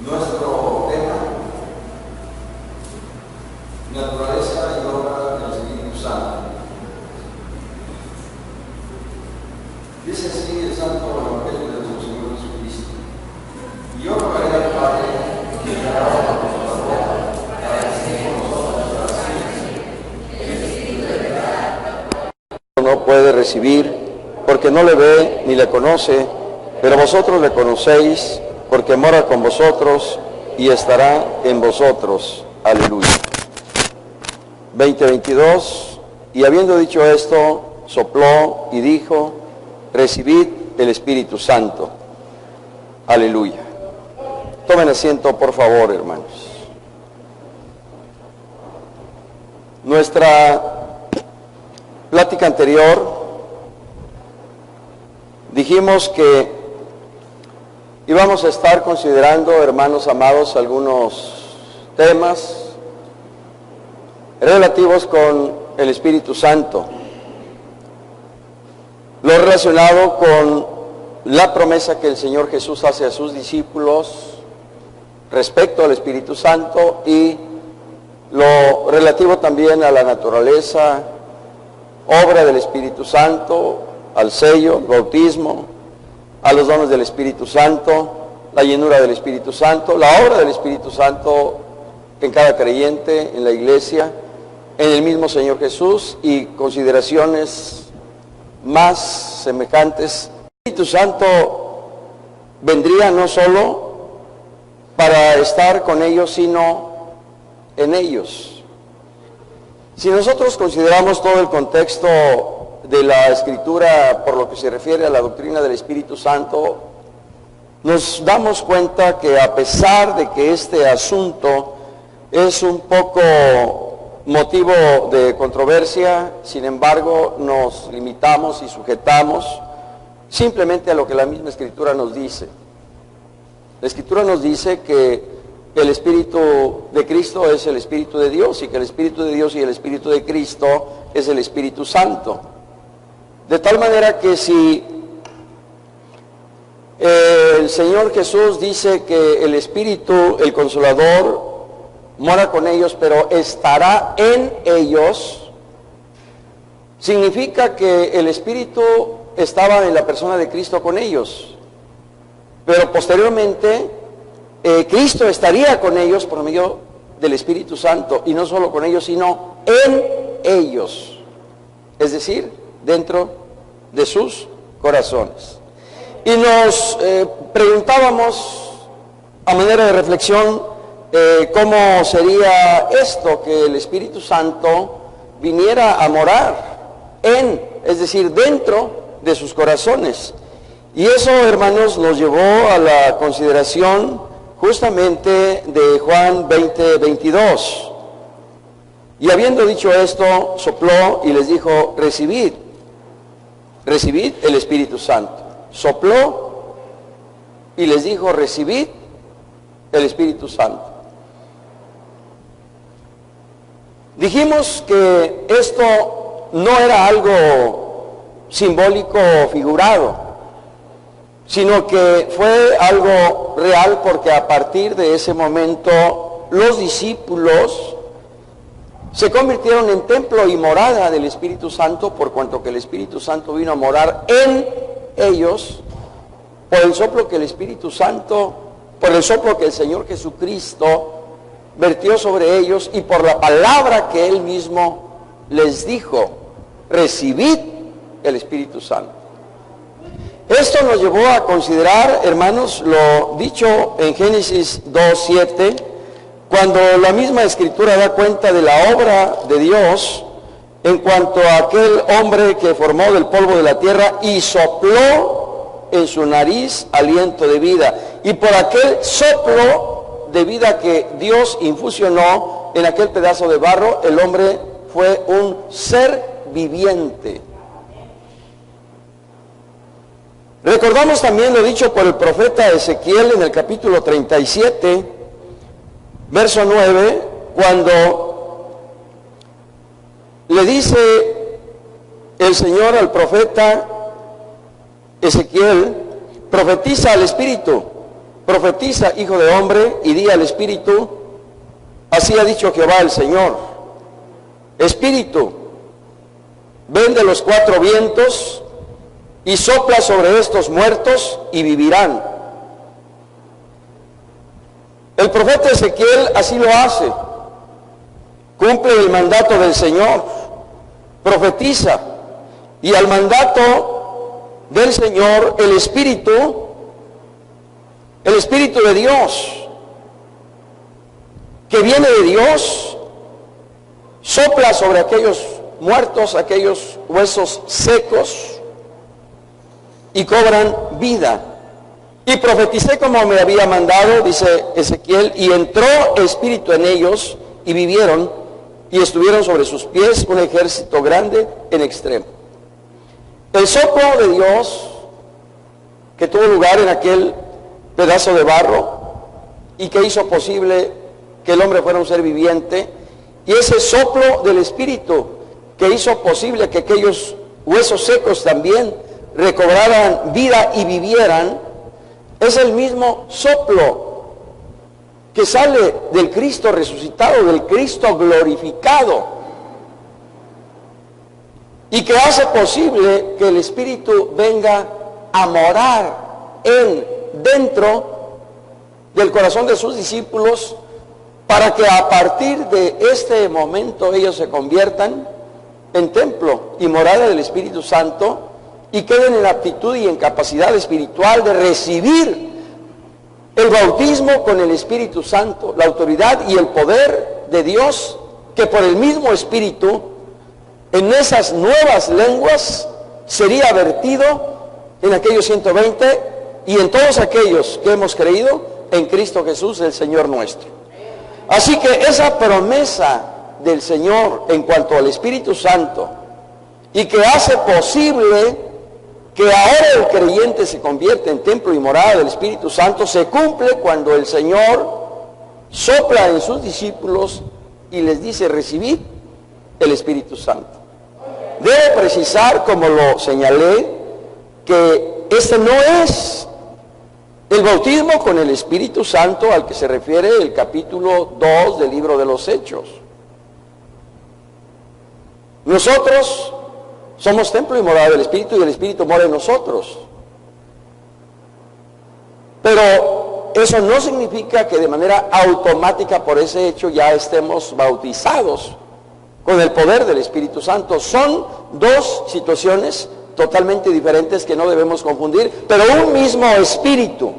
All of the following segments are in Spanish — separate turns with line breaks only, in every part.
Nuestro tema, naturaleza y obra del Espíritu Santo. Dice así el Santo Evangelio de nuestro Señor Jesucristo: y yo rogaré al Padre que le dará otro Consolador para que esté con nosotros para siempre, el Espíritu de verdad. No puede recibir porque no le ve ni le conoce, pero vosotros le conocéis porque mora con vosotros y estará en vosotros. Aleluya. 20:22. Y habiendo dicho esto, sopló y dijo: recibid el Espíritu Santo. Aleluya. Tomen asiento, por favor, hermanos. Nuestra plática anterior dijimos que íbamos a estar considerando, hermanos amados, algunos temas relativos con el Espíritu Santo. Lo relacionado con la promesa que el Señor Jesús hace a sus discípulos respecto al Espíritu Santo, y lo relativo también a la naturaleza, obra del Espíritu Santo, al sello, el bautismo, a los dones del Espíritu Santo, la llenura del Espíritu Santo, la obra del Espíritu Santo en cada creyente, en la iglesia, en el mismo Señor Jesús, y consideraciones más semejantes. El Espíritu Santo vendría no solo para estar con ellos, sino en ellos. Si nosotros consideramos todo el contexto de la Escritura por lo que se refiere a la doctrina del Espíritu Santo, nos damos cuenta que a pesar de que este asunto es un poco motivo de controversia, sin embargo nos limitamos y sujetamos simplemente a lo que la misma Escritura nos dice. La Escritura nos dice que el Espíritu de Cristo es el Espíritu de Dios, y que el Espíritu de Dios y el Espíritu de Cristo es el Espíritu Santo. De tal manera que si el Señor Jesús dice que el Espíritu, el Consolador, mora con ellos, pero estará en ellos, significa que el Espíritu estaba en la persona de Cristo con ellos, pero posteriormente Cristo estaría con ellos por medio del Espíritu Santo, y no solo con ellos, sino en ellos, es decir, dentro de sus corazones. Y nos preguntábamos, a manera de reflexión, cómo sería esto, que el Espíritu Santo viniera a morar en, es decir, dentro de sus corazones. Y eso, hermanos, nos llevó a la consideración justamente de Juan 20:22. Y habiendo dicho esto, sopló y les dijo: recibid el Espíritu Santo. Sopló y les dijo: recibid el Espíritu Santo. Dijimos que esto no era algo simbólico o figurado, sino que fue algo real, porque a partir de ese momento los discípulos se convirtieron en templo y morada del Espíritu Santo, por cuanto que el Espíritu Santo vino a morar en ellos por el soplo que el Espíritu Santo, por el soplo que el Señor Jesucristo vertió sobre ellos, y por la palabra que Él mismo les dijo: recibid el Espíritu Santo. Esto nos llevó a considerar, hermanos, lo dicho en Génesis 2:7, cuando la misma Escritura da cuenta de la obra de Dios en cuanto a aquel hombre que formó del polvo de la tierra y sopló en su nariz aliento de vida. Y por aquel soplo de vida que Dios infusionó en aquel pedazo de barro, el hombre fue un ser viviente. Recordamos también lo dicho por el profeta Ezequiel en el capítulo 37, verso 9, cuando le dice el Señor al profeta Ezequiel: profetiza al Espíritu, profetiza, hijo de hombre, y di al Espíritu, así ha dicho Jehová el Señor, Espíritu, ven de los cuatro vientos y sopla sobre estos muertos y vivirán. El profeta Ezequiel así lo hace, cumple el mandato del Señor, profetiza, y al mandato del Señor el Espíritu de Dios, que viene de Dios, sopla sobre aquellos muertos, aquellos huesos secos, y cobran vida. Y profeticé como me había mandado, dice Ezequiel, y entró espíritu en ellos, y vivieron, y estuvieron sobre sus pies un ejército grande en extremo. El soplo de Dios que tuvo lugar en aquel pedazo de barro y que hizo posible que el hombre fuera un ser viviente, y ese soplo del Espíritu que hizo posible que aquellos huesos secos también recobraran vida y vivieran, es el mismo soplo que sale del Cristo resucitado, del Cristo glorificado, y que hace posible que el Espíritu venga a morar dentro del corazón de sus discípulos, para que a partir de este momento ellos se conviertan en templo y morada del Espíritu Santo, y queden en aptitud y en capacidad espiritual de recibir el bautismo con el Espíritu Santo, la autoridad y el poder de Dios, que por el mismo Espíritu en esas nuevas lenguas sería vertido en aquellos 120 y en todos aquellos que hemos creído en Cristo Jesús, el Señor nuestro. Así que esa promesa del Señor en cuanto al Espíritu Santo, y que hace posible que ahora el creyente se convierte en templo y morada del Espíritu Santo, se cumple cuando el Señor sopla en sus discípulos y les dice: recibid el Espíritu Santo. Debe precisar, como lo señalé, que este no es el bautismo con el Espíritu Santo al que se refiere el capítulo 2 del libro de los Hechos. Nosotros somos templo y morada del Espíritu, y el Espíritu mora en nosotros. Pero eso no significa que de manera automática por ese hecho ya estemos bautizados con el poder del Espíritu Santo. Son dos situaciones totalmente diferentes que no debemos confundir, pero un mismo Espíritu.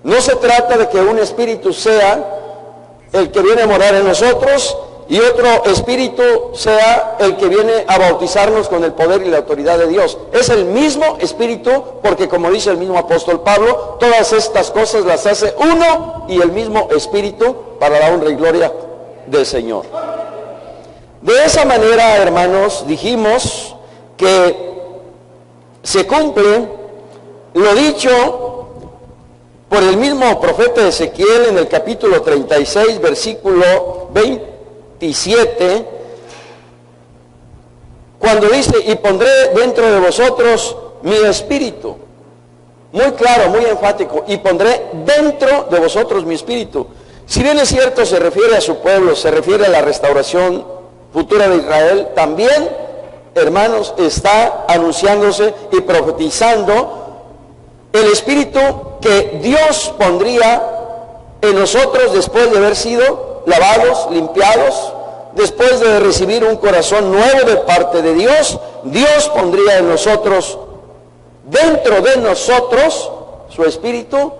No se trata de que un Espíritu sea el que viene a morar en nosotros y otro Espíritu sea el que viene a bautizarnos con el poder y la autoridad de Dios. Es el mismo Espíritu, porque como dice el mismo apóstol Pablo, todas estas cosas las hace uno y el mismo Espíritu, para la honra y gloria del Señor. De esa manera, hermanos, dijimos que se cumple lo dicho por el mismo profeta Ezequiel en el capítulo 36, versículo 27, cuando dice: y pondré dentro de vosotros mi espíritu. Muy claro, muy enfático: y pondré dentro de vosotros mi espíritu. Si bien es cierto, se refiere a su pueblo, se refiere a la restauración futura de Israel, también, hermanos, está anunciándose y profetizando el espíritu que Dios pondría en nosotros después de haber sido lavados, limpiados, después de recibir un corazón nuevo de parte de Dios. Dios pondría en nosotros, dentro de nosotros, su espíritu,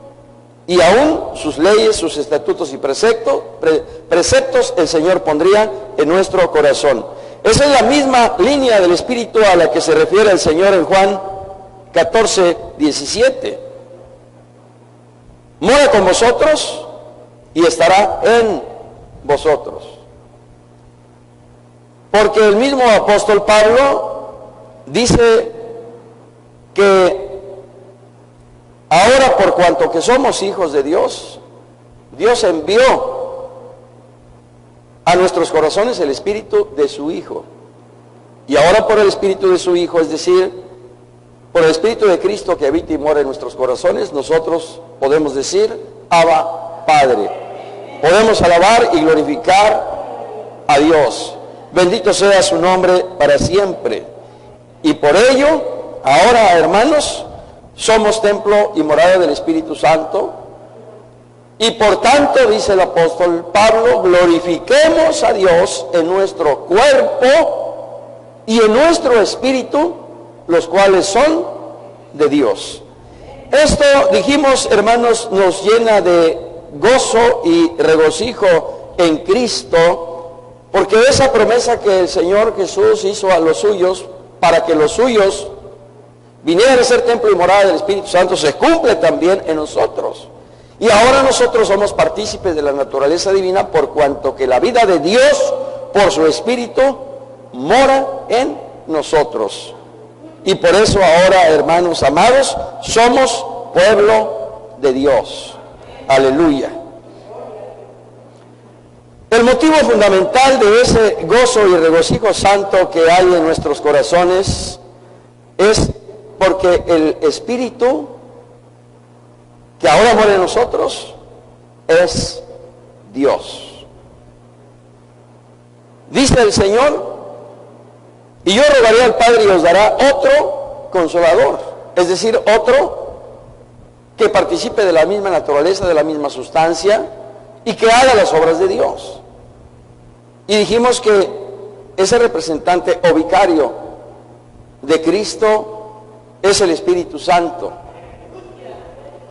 y aún sus leyes, sus estatutos y preceptos el Señor pondría en nuestro corazón. Esa es la misma línea del espíritu a la que se refiere el Señor en Juan 14, 17. Mora con vosotros y estará en vosotros. Porque el mismo apóstol Pablo dice que ahora, por cuanto que somos hijos de Dios, Dios envió a nuestros corazones el espíritu de su Hijo. Y ahora por el espíritu de su Hijo, es decir, por el Espíritu de Cristo que habita y mora en nuestros corazones, nosotros podemos decir, Abba, Padre. Podemos alabar y glorificar a Dios. Bendito sea su nombre para siempre. Y por ello, ahora, hermanos, somos templo y morada del Espíritu Santo. Y por tanto, dice el apóstol Pablo, glorifiquemos a Dios en nuestro cuerpo y en nuestro espíritu, los cuales son de Dios. Esto, dijimos, hermanos, nos llena de gozo y regocijo en Cristo, porque esa promesa que el Señor Jesús hizo a los suyos, para que los suyos vinieran a ser templo y morada del Espíritu Santo, se cumple también en nosotros. Y ahora nosotros somos partícipes de la naturaleza divina, por cuanto que la vida de Dios, por su Espíritu, mora en nosotros. Y por eso ahora, hermanos amados, somos pueblo de Dios. Aleluya. El motivo fundamental de ese gozo y regocijo santo que hay en nuestros corazones es porque el Espíritu que ahora mora en nosotros es Dios. Dice el Señor, y yo rogaré al Padre y os dará otro consolador, es decir, otro que participe de la misma naturaleza, de la misma sustancia, y que haga las obras de Dios. Y dijimos que ese representante o vicario de Cristo es el Espíritu Santo.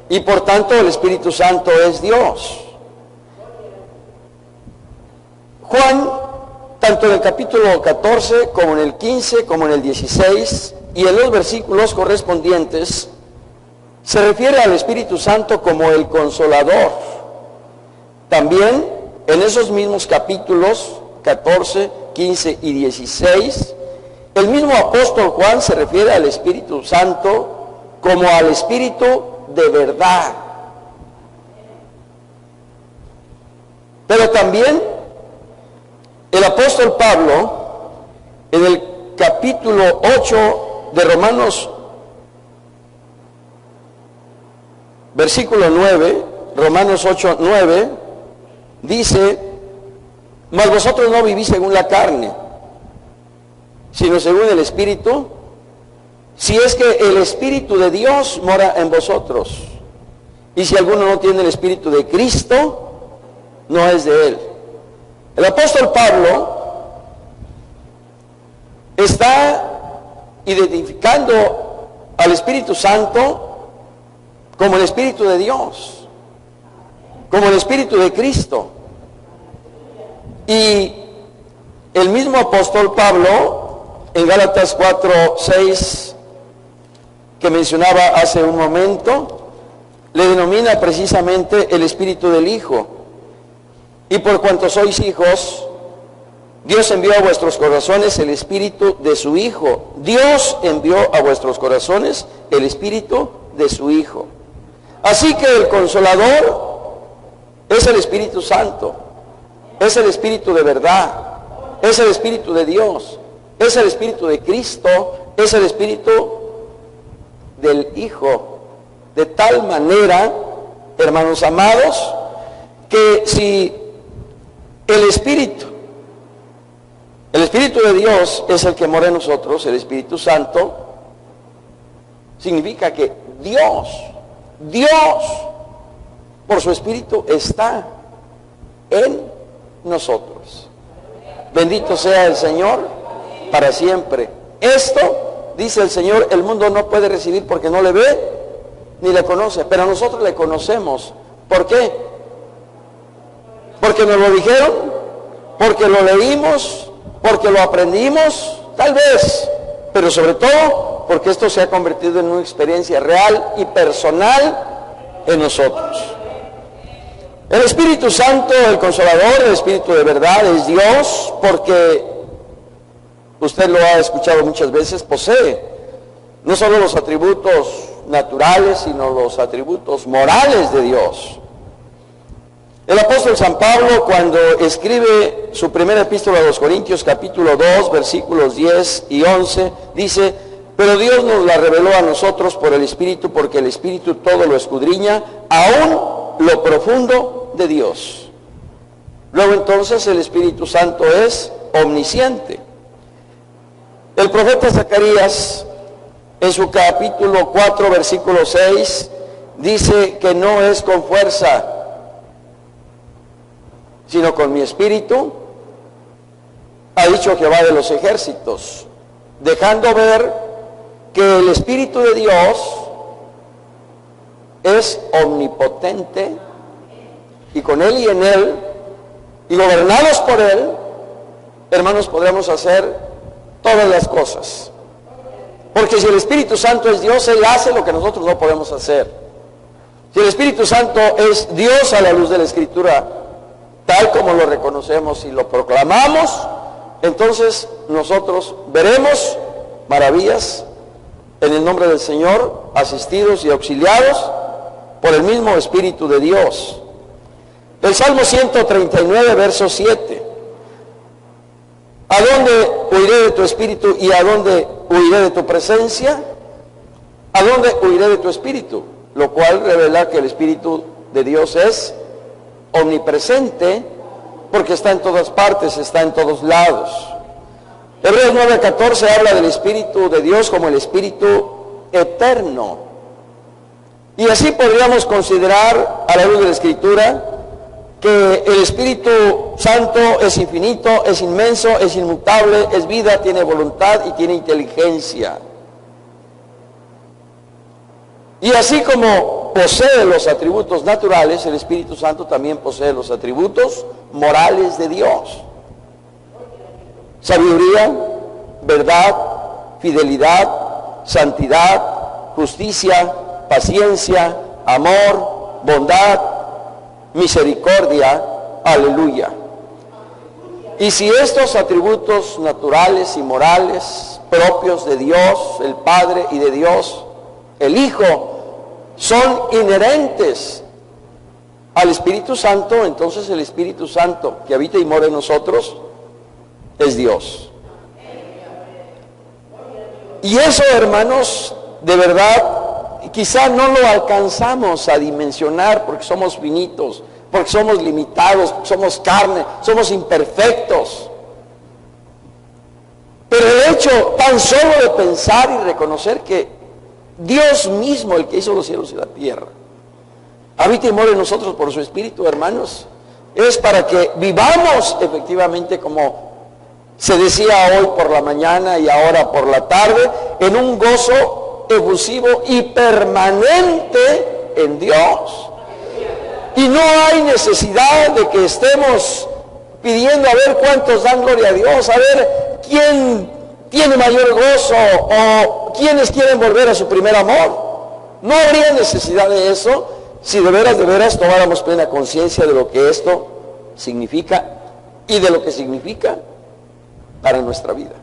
Y por tanto el Espíritu Santo es Dios. Juan, tanto en el capítulo 14, como en el 15, como en el 16, y en los versículos correspondientes, se refiere al Espíritu Santo como el Consolador. También en esos mismos capítulos 14, 15 y 16, el mismo apóstol Juan se refiere al Espíritu Santo como al Espíritu de verdad. Pero también el apóstol Pablo, en el capítulo 8 de Romanos, versículo 9, Romanos 8, 9, dice, mas vosotros no vivís según la carne, sino según el Espíritu, si es que el Espíritu de Dios mora en vosotros. Y si alguno no tiene el Espíritu de Cristo, no es de él. El apóstol Pablo está identificando al Espíritu Santo como el Espíritu de Dios, como el Espíritu de Cristo. Y el mismo apóstol Pablo, en Gálatas 4, 6, que mencionaba hace un momento, le denomina precisamente el Espíritu del Hijo. Y por cuanto sois hijos, Dios envió a vuestros corazones el Espíritu de su Hijo. Dios envió a vuestros corazones el Espíritu de su Hijo. Así que el Consolador es el Espíritu Santo, es el Espíritu de verdad, es el Espíritu de Dios, es el Espíritu de Cristo, es el Espíritu del Hijo. De tal manera, hermanos amados, que si el Espíritu de Dios es el que mora en nosotros, el Espíritu Santo, significa que Dios, por su Espíritu está en nosotros. Bendito sea el Señor para siempre. Esto, dice el Señor, el mundo no puede recibir porque no le ve ni le conoce, pero nosotros le conocemos. ¿Por qué? Porque nos lo dijeron, porque lo leímos, porque lo aprendimos, tal vez, pero sobre todo porque esto se ha convertido en una experiencia real y personal en nosotros. El Espíritu Santo, el Consolador, el Espíritu de verdad es Dios, porque usted lo ha escuchado muchas veces, posee no solo los atributos naturales, sino los atributos morales de Dios. El apóstol San Pablo, cuando escribe su primera epístola a los Corintios, capítulo 2, versículos 10 y 11, dice, Pero Dios nos la reveló a nosotros por el Espíritu, porque el Espíritu todo lo escudriña, aún lo profundo de Dios. Luego entonces el Espíritu Santo es omnisciente. El profeta Zacarías, en su capítulo 4, versículo 6, dice que no es con fuerza, sino con mi Espíritu, ha dicho Jehová de los ejércitos, dejando ver que el Espíritu de Dios es omnipotente, y con Él y en Él, y gobernados por Él, hermanos, podremos hacer todas las cosas. Porque si el Espíritu Santo es Dios, Él hace lo que nosotros no podemos hacer. Si el Espíritu Santo es Dios a la luz de la Escritura, tal como lo reconocemos y lo proclamamos, entonces nosotros veremos maravillas en el nombre del Señor, asistidos y auxiliados por el mismo Espíritu de Dios. El Salmo 139, verso 7. ¿A dónde huiré de tu Espíritu y a dónde huiré de tu presencia? ¿A dónde huiré de tu Espíritu? Lo cual revela que el Espíritu de Dios es omnipresente, porque está en todas partes, está en todos lados. Hebreos 9:14 habla del Espíritu de Dios como el Espíritu eterno. Y así podríamos considerar, a la luz de la Escritura, que el Espíritu Santo es infinito, es inmenso, es inmutable, es vida, tiene voluntad y tiene inteligencia. Y así como posee los atributos naturales, el Espíritu Santo también posee los atributos morales de Dios. Sabiduría, verdad, fidelidad, santidad, justicia, paciencia, amor, bondad, misericordia, aleluya. Y si estos atributos naturales y morales propios de Dios, el Padre, y de Dios, el Hijo, son inherentes al Espíritu Santo, entonces el Espíritu Santo que habita y mora en nosotros es Dios. Y eso, hermanos, de verdad, quizá no lo alcanzamos a dimensionar porque somos finitos, porque somos limitados, porque somos carne, somos imperfectos. Pero el hecho tan solo de pensar y reconocer que Dios mismo, el que hizo los cielos y la tierra, habita y mora en nosotros por su Espíritu, hermanos, es para que vivamos efectivamente, como se decía hoy por la mañana y ahora por la tarde, en un gozo efusivo y permanente en Dios. Y no hay necesidad de que estemos pidiendo a ver cuántos dan gloria a Dios, a ver quién tiene mayor gozo o quiénes quieren volver a su primer amor. No habría necesidad de eso si de veras tomáramos plena conciencia de lo que esto significa y de lo que significa para nuestra vida.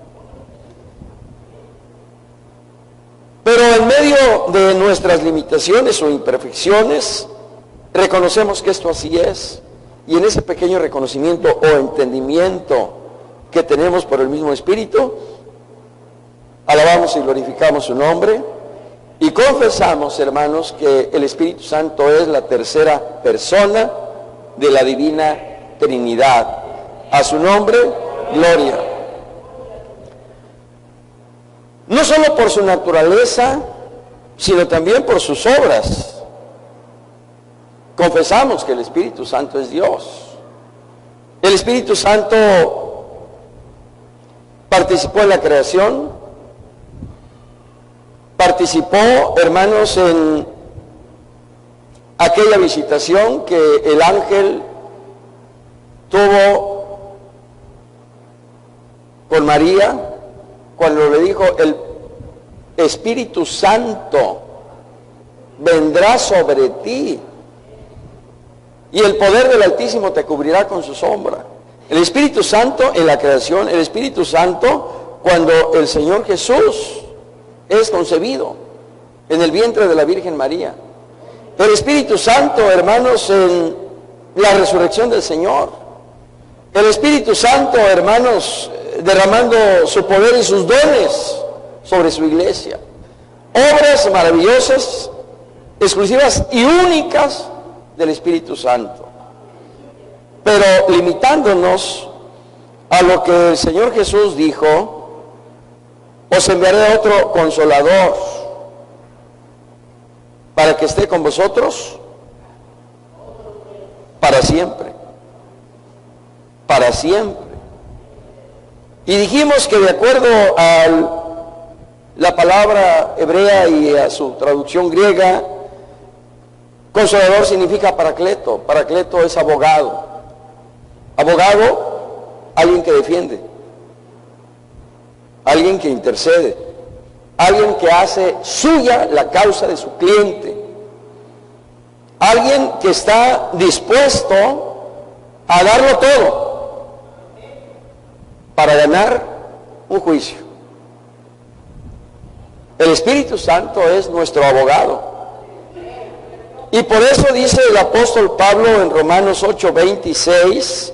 Pero en medio de nuestras limitaciones o imperfecciones, reconocemos que esto así es, y en ese pequeño reconocimiento o entendimiento que tenemos por el mismo Espíritu, alabamos y glorificamos su nombre y confesamos, hermanos, que el Espíritu Santo es la tercera persona de la Divina Trinidad. A su nombre, gloria. No solo por su naturaleza, sino también por sus obras. Confesamos que el Espíritu Santo es Dios. El Espíritu Santo participó en la creación, participó, hermanos, en aquella visitación que el ángel tuvo con María, cuando le dijo: el Espíritu Santo vendrá sobre ti y el poder del Altísimo te cubrirá con su sombra. El Espíritu Santo en la creación, el Espíritu Santo cuando el Señor Jesús es concebido en el vientre de la Virgen María. El Espíritu Santo, hermanos, en la resurrección del Señor. El Espíritu Santo, hermanos, derramando su poder y sus dones sobre su iglesia. Obras maravillosas, exclusivas y únicas del Espíritu Santo. Pero limitándonos a lo que el Señor Jesús dijo: os enviaré otro consolador para que esté con vosotros para siempre. Para siempre. Y dijimos que de acuerdo a la palabra hebrea y a su traducción griega, consolador significa paracleto. Paracleto es abogado. Abogado, alguien que defiende, alguien que intercede, alguien que hace suya la causa de su cliente, alguien que está dispuesto a darlo todo para ganar un juicio. El Espíritu Santo es nuestro abogado. Y por eso dice el apóstol Pablo en Romanos 8:26,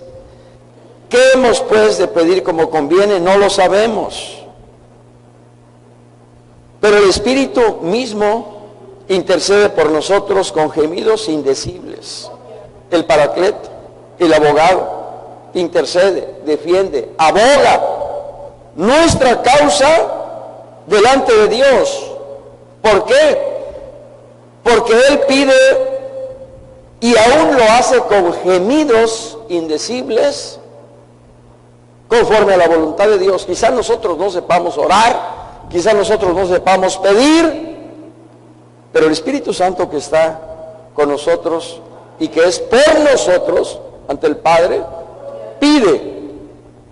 ¿qué hemos pues de pedir como conviene? No lo sabemos. Pero el Espíritu mismo intercede por nosotros con gemidos indecibles. El paracleto, el abogado, intercede, defiende, aboga nuestra causa delante de Dios. ¿Por qué? Porque Él pide y aún lo hace con gemidos indecibles conforme a la voluntad de Dios. Quizás nosotros no sepamos orar, quizás nosotros no sepamos pedir, pero el Espíritu Santo que está con nosotros y que es por nosotros ante el Padre, pide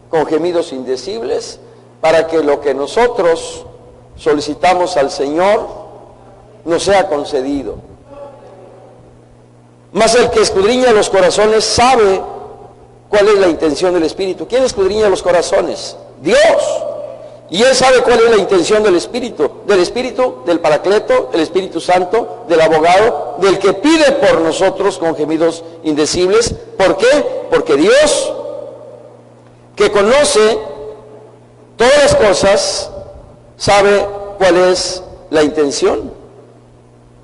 con gemidos indecibles para que lo que nosotros solicitamos al Señor nos sea concedido. Mas el que escudriña los corazones sabe cuál es la intención del Espíritu. ¿Quién escudriña los corazones? Dios. Y Él sabe cuál es la intención del Espíritu, del Paracleto, del Espíritu Santo, del abogado, del que pide por nosotros con gemidos indecibles. ¿Por qué? Porque Dios, que conoce todas las cosas, sabe cuál es la intención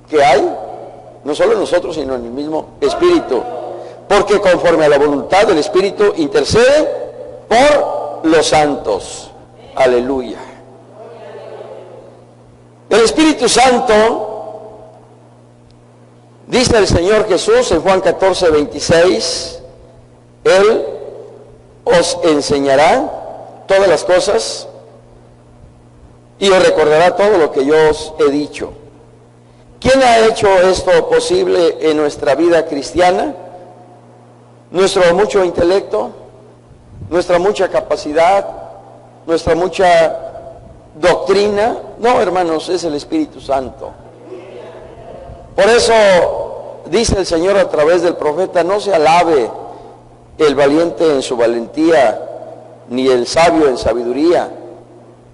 que hay, no solo en nosotros, sino en el mismo Espíritu. Porque conforme a la voluntad del Espíritu intercede por los santos. Aleluya. El Espíritu Santo, dice el Señor Jesús en Juan 14:26, Él os enseñará todas las cosas y os recordará todo lo que yo os he dicho. ¿Quién ha hecho esto posible en nuestra vida cristiana? Nuestro mucho intelecto, nuestra mucha capacidad, nuestra mucha doctrina. No, hermanos, es el Espíritu Santo. Por eso dice el Señor a través del profeta: no se alabe el valiente en su valentía, ni el sabio en sabiduría.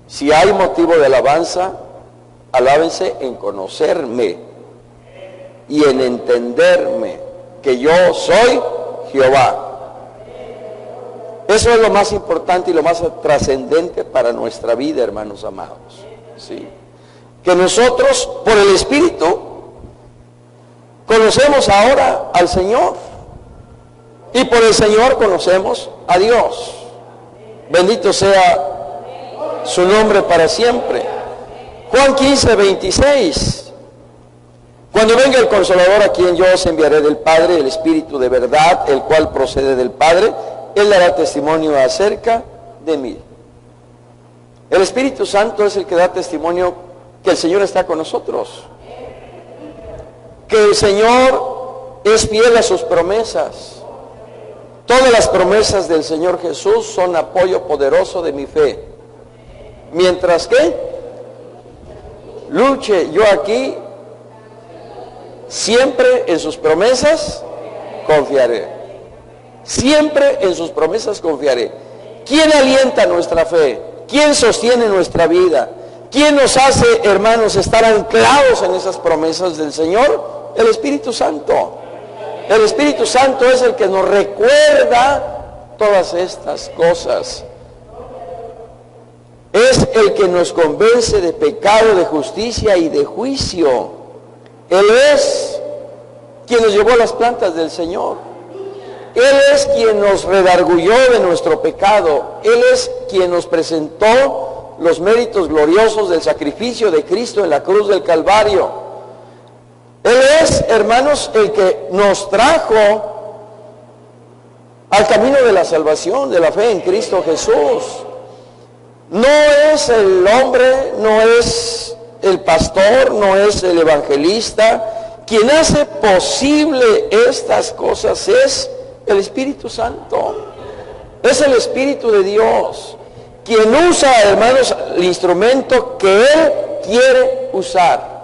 Si hay motivo de alabanza, alábense en conocerme y en entenderme, que yo soy Jehová. Eso es lo más importante y lo más trascendente para nuestra vida, hermanos amados. ¿Sí? Que nosotros, por el Espíritu, conocemos ahora al Señor. Y por el Señor conocemos a Dios. Bendito sea su nombre para siempre. Juan 15:26. Cuando venga el Consolador, a quien yo os enviaré del Padre, el Espíritu de verdad, el cual procede del Padre, Él dará testimonio acerca de mí. El Espíritu Santo es el que da testimonio que el Señor está con nosotros, que el Señor es fiel a sus promesas. Todas las promesas del Señor Jesús son apoyo poderoso de mi fe. Mientras que luche yo aquí, siempre en sus promesas confiaré. Siempre en sus promesas confiaré. ¿Quién alienta nuestra fe? ¿Quién sostiene nuestra vida? ¿Quién nos hace, hermanos, estar anclados en esas promesas del Señor? El Espíritu Santo. El Espíritu Santo es el que nos recuerda todas estas cosas. Es el que nos convence de pecado, de justicia y de juicio. Él es quien nos llevó a las plantas del Señor. Él es quien nos redarguyó de nuestro pecado. Él es quien nos presentó los méritos gloriosos del sacrificio de Cristo en la cruz del Calvario. Él es, hermanos, el que nos trajo al camino de la salvación, de la fe en Cristo Jesús. No es el hombre, no es el pastor, no es el evangelista. Quien hace posible estas cosas es el Espíritu Santo. Es el Espíritu de Dios quien usa, hermanos, el instrumento que Él quiere usar.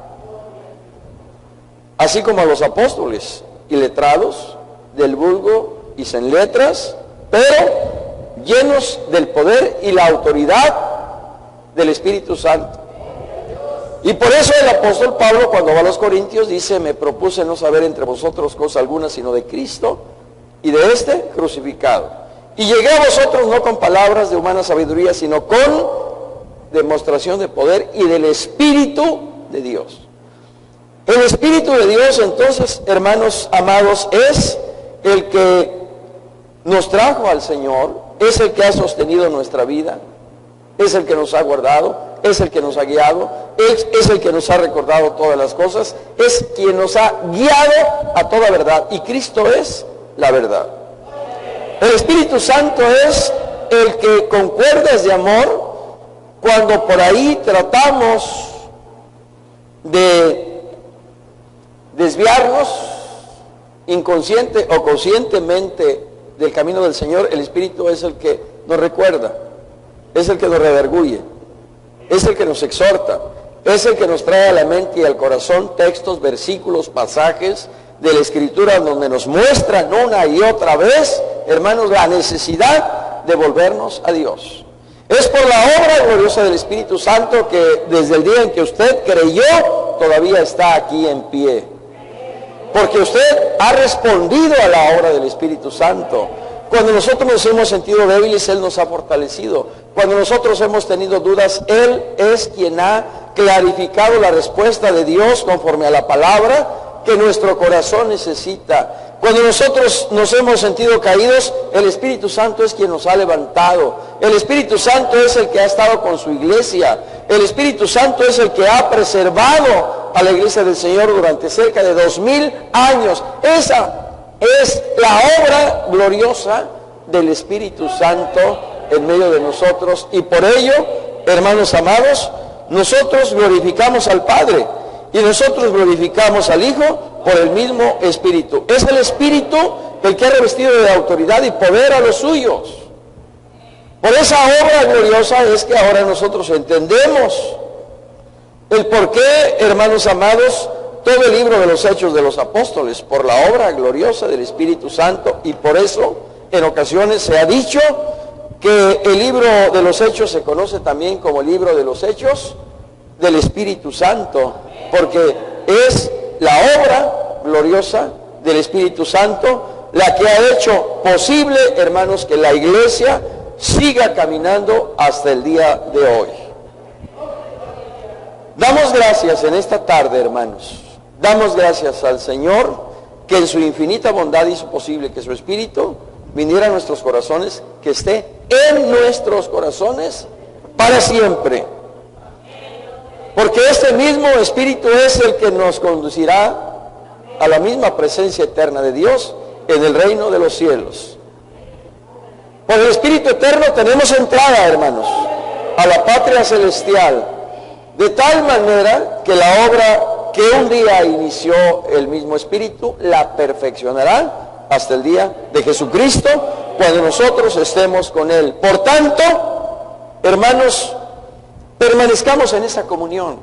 Así como a los apóstoles y letrados del vulgo y sin letras, pero llenos del poder y la autoridad del Espíritu Santo. Y por eso el apóstol Pablo, cuando va a los Corintios, dice: me propuse no saber entre vosotros cosa alguna sino de Cristo y de este crucificado. Y llegué a vosotros no con palabras de humana sabiduría, sino con demostración de poder y del Espíritu de Dios. El Espíritu de Dios, entonces, hermanos amados, es el que nos trajo al Señor, es el que ha sostenido nuestra vida, es el que nos ha guardado, es el que nos ha guiado, es el que nos ha recordado todas las cosas, es quien nos ha guiado a toda verdad, y Cristo es la verdad. El Espíritu Santo es el que con cuerdas de amor, cuando por ahí tratamos de desviarnos inconsciente o conscientemente del camino del Señor, el Espíritu es el que nos recuerda, es el que nos redarguye, es el que nos exhorta, es el que nos trae a la mente y al corazón textos, versículos, pasajes de la Escritura donde nos muestran una y otra vez, hermanos, la necesidad de volvernos a Dios. Es por la obra gloriosa del Espíritu Santo que desde el día en que usted creyó, todavía está aquí en pie. Porque usted ha respondido a la obra del Espíritu Santo. Cuando nosotros nos hemos sentido débiles, Él nos ha fortalecido. Cuando nosotros hemos tenido dudas, Él es quien ha clarificado la respuesta de Dios conforme a la palabra que nuestro corazón necesita. Cuando nosotros nos hemos sentido caídos, el Espíritu Santo es quien nos ha levantado. El Espíritu Santo es el que ha estado con su iglesia. El Espíritu Santo es el que ha preservado a la iglesia del Señor durante cerca de 2000 años. Esa es la obra gloriosa del Espíritu Santo en medio de nosotros. Y por ello, hermanos amados, nosotros glorificamos al Padre y nosotros glorificamos al Hijo por el mismo Espíritu. Es el Espíritu el que ha revestido de autoridad y poder a los suyos. Por esa obra gloriosa es que ahora nosotros entendemos el por qué, hermanos amados, todo el libro de los Hechos de los Apóstoles, por la obra gloriosa del Espíritu Santo, y por eso en ocasiones se ha dicho que el libro de los Hechos se conoce también como el libro de los Hechos del Espíritu Santo, porque es la obra gloriosa del Espíritu Santo la que ha hecho posible, hermanos, que la iglesia siga caminando hasta el día de hoy. Damos gracias en esta tarde, hermanos. Damos gracias al Señor que en su infinita bondad hizo posible que su Espíritu viniera a nuestros corazones, que esté en nuestros corazones para siempre. Porque este mismo Espíritu es el que nos conducirá a la misma presencia eterna de Dios en el reino de los cielos. Por el Espíritu eterno tenemos entrada, hermanos, a la patria celestial, de tal manera que la obra que un día inició el mismo Espíritu la perfeccionará hasta el día de Jesucristo, cuando nosotros estemos con Él. Por tanto, hermanos, permanezcamos en esa comunión,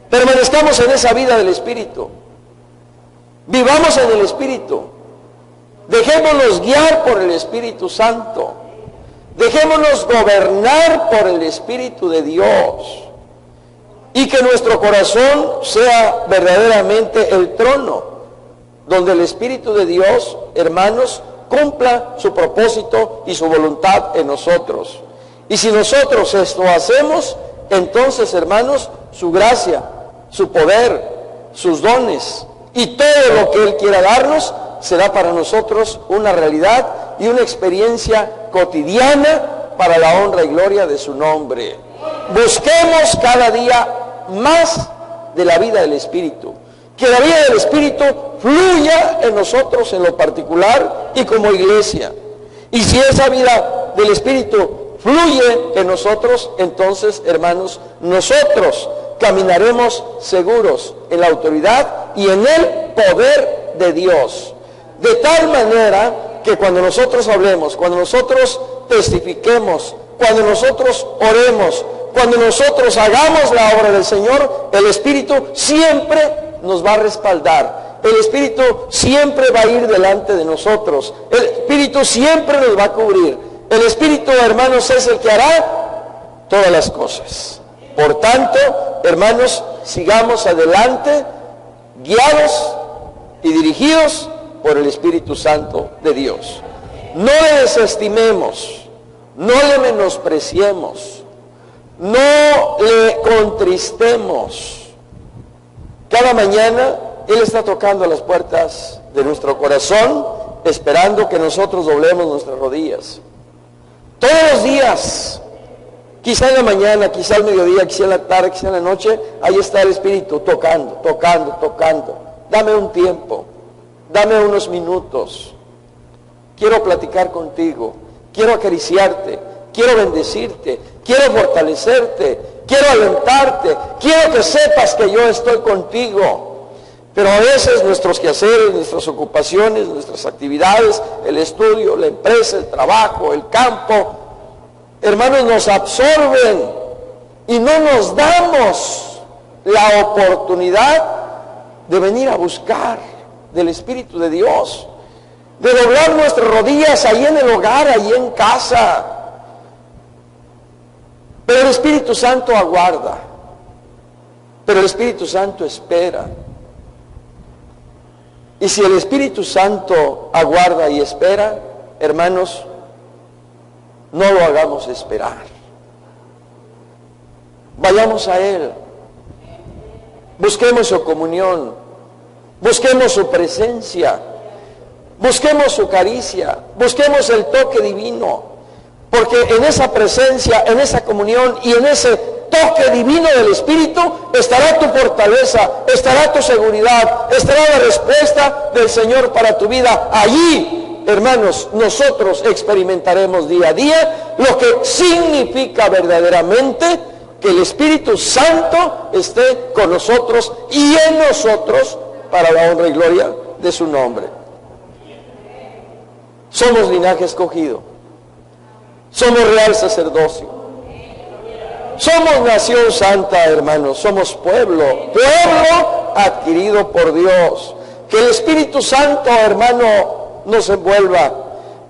permanezcamos en esa vida del Espíritu, vivamos en el Espíritu, dejémonos guiar por el Espíritu Santo, dejémonos gobernar por el Espíritu de Dios, y que nuestro corazón sea verdaderamente el trono donde el Espíritu de Dios, hermanos, cumpla su propósito y su voluntad en nosotros. Y si nosotros esto hacemos, entonces, hermanos, su gracia, su poder, sus dones y todo lo que Él quiera darnos será para nosotros una realidad y una experiencia cotidiana para la honra y gloria de su nombre. Busquemos cada día más de la vida del Espíritu. Que la vida del Espíritu fluya en nosotros en lo particular y como iglesia. Y si esa vida del Espíritu fluye en nosotros, entonces, hermanos, nosotros caminaremos seguros en la autoridad y en el poder de Dios. De tal manera que cuando nosotros hablemos, cuando nosotros testifiquemos, cuando nosotros oremos, cuando nosotros hagamos la obra del Señor, el Espíritu siempre nos va a respaldar. El Espíritu siempre va a ir delante de nosotros. El Espíritu siempre nos va a cubrir. El Espíritu, hermanos, es el que hará todas las cosas. Por tanto, hermanos, sigamos adelante, guiados y dirigidos por el Espíritu Santo de Dios. No le desestimemos, no le menospreciemos, no le contristemos. Cada mañana Él está tocando las puertas de nuestro corazón, esperando que nosotros doblemos nuestras rodillas. Todos los días, quizá en la mañana, quizá al mediodía, quizá en la tarde, quizá en la noche, ahí está el Espíritu tocando. Dame un tiempo, dame unos minutos. Quiero platicar contigo, quiero acariciarte, quiero bendecirte, quiero fortalecerte, quiero alentarte, quiero que sepas que yo estoy contigo. Pero a veces nuestros quehaceres, nuestras ocupaciones, nuestras actividades, el estudio, la empresa, el trabajo, el campo, hermanos, nos absorben y no nos damos la oportunidad de venir a buscar del Espíritu de Dios, de doblar nuestras rodillas ahí en el hogar, ahí en casa. Pero el Espíritu Santo aguarda, pero el Espíritu Santo espera. Y si el Espíritu Santo aguarda y espera, hermanos, no lo hagamos esperar. Vayamos a Él. Busquemos su comunión. Busquemos su presencia. Busquemos su caricia. Busquemos el toque divino. Porque en esa presencia, en esa comunión y en ese toque divino del Espíritu estará tu fortaleza, estará tu seguridad, estará la respuesta del Señor para tu vida. Allí, hermanos, nosotros experimentaremos día a día lo que significa verdaderamente que el Espíritu Santo esté con nosotros y en nosotros para la honra y gloria de su nombre. Somos linaje escogido. Somos real sacerdocio. Somos nación santa, hermanos. Somos pueblo adquirido por Dios. Que el Espíritu Santo, hermano, nos envuelva.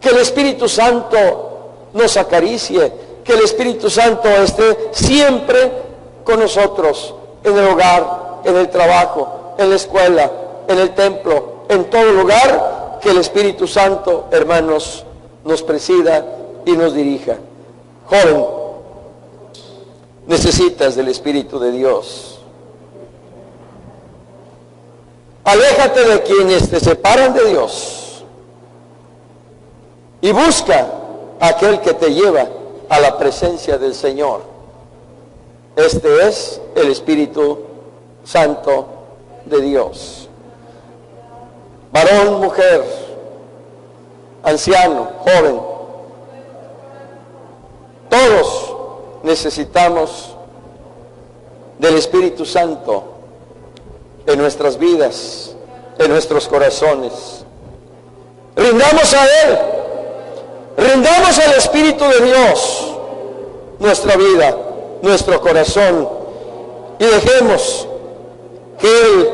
Que el Espíritu Santo nos acaricie. Que el Espíritu Santo esté siempre con nosotros. En el hogar, en el trabajo, en la escuela, en el templo, en todo lugar. Que el Espíritu Santo, hermanos, nos presida y nos dirija. Joven, necesitas del Espíritu de Dios. Aléjate de quienes te separan de Dios y busca a aquel que te lleva a la presencia del Señor. Este es el Espíritu Santo de Dios. Varón, mujer, anciano, joven, todos necesitamos del Espíritu Santo en nuestras vidas, en nuestros corazones. Rindamos a Él, rindamos al Espíritu de Dios nuestra vida, nuestro corazón, y dejemos que Él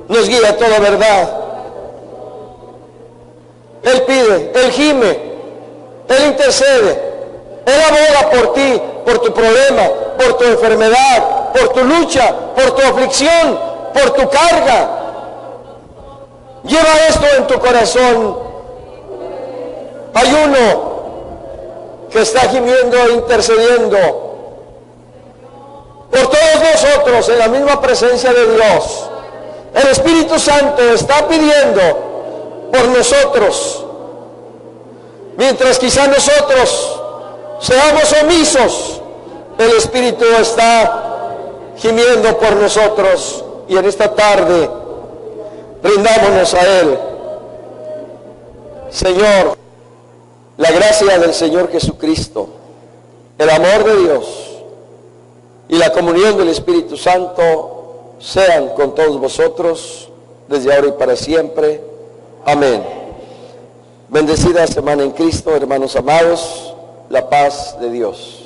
nos guíe a toda verdad. Él pide, Él gime, Él intercede. Él aboga por ti, por tu problema, por tu enfermedad, por tu lucha, por tu aflicción, por tu carga. Lleva esto en tu corazón. Ayuno, que está gimiendo e intercediendo por todos nosotros en la misma presencia de Dios. El Espíritu Santo está pidiendo por nosotros, mientras quizá nosotros seamos omisos, el Espíritu está gimiendo por nosotros, y en esta tarde rindámonos a Él. Señor, la gracia del Señor Jesucristo, el amor de Dios y la comunión del Espíritu Santo sean con todos vosotros desde ahora y para siempre. Amén. Bendecida semana en Cristo, hermanos amados, la paz de Dios.